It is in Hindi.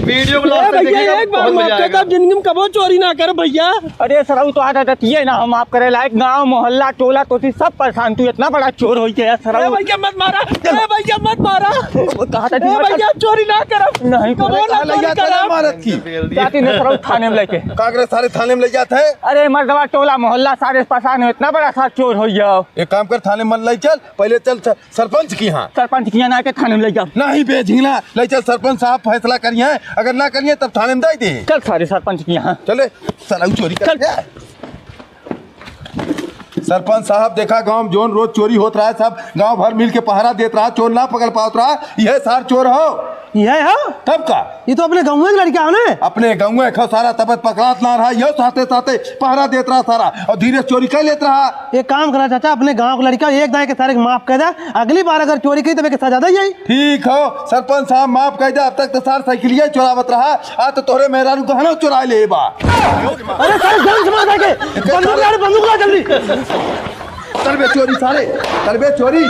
वीडियो ब्लॉग से देखिएगा, एक बार बहुत माफ मजा कर आएगा। दो, जिंदगी में कबो चोरी ना कर भैया। अरे सर तो आदत है ना, हम आप करे लायक गांव मोहल्ला टोला तोती सब परेशान। तू इतना बड़ा चोर हो गया सर। भैया मत मारा, भैया मत मारा, कहा था भैया चोरी ना करो, नहीं कबो ना चोरी करो। मारत की जाती ने सर थाने में लेके। कांग्रेस सारे थाने में ले जाते हैं। अरे मर्दवा टोला मोहल्ला सारे परेशान हो, इतना बड़ा सा चोर हो गया। एक काम कर, थाने में ले चल, पहले चल सरपंच की यहाँ। सरपंच किया ना के थाने में ले जाओ। नहीं बेझिंगना, ले चल सरपंच साहब फैसला करिए, अगर ना करिए तब थाने में दे दे। चल सारे सरपंच की यहाँ चले साला चोरी कर चल। सरपंच साहब देखा गांव जोन रोज चोरी होत रहा है, सब गांव भर मिल के पहरा देत रहा, चोर ना पकड़ पात रहा, यह सार चोर हो ये है तब का। ये तो अपने गाँव में लड़का है ना, अपने गाँव में खो सारा तबत पकड़ात ना रहा, यह साथे साथे पहरा देत रहा सारा, और धीरे चोरी कर लेत रहा। एक काम करा चाचा, अपने गांव का लड़का एक दाएं के सारे माफ कर दे, अगली बार अगर चोरी की तो सजा दे जाए। ठीक हो सरपंच साहब माफ कर दे, अब तक तो सार साइकिलिया चोरावत रहा, आज तो तोरे मेहरारू कहना चुरा ले बा। अरे सारे जान से मार के बंदूक ला जल्दी। करबे चोरी सारे, करबे चोरी।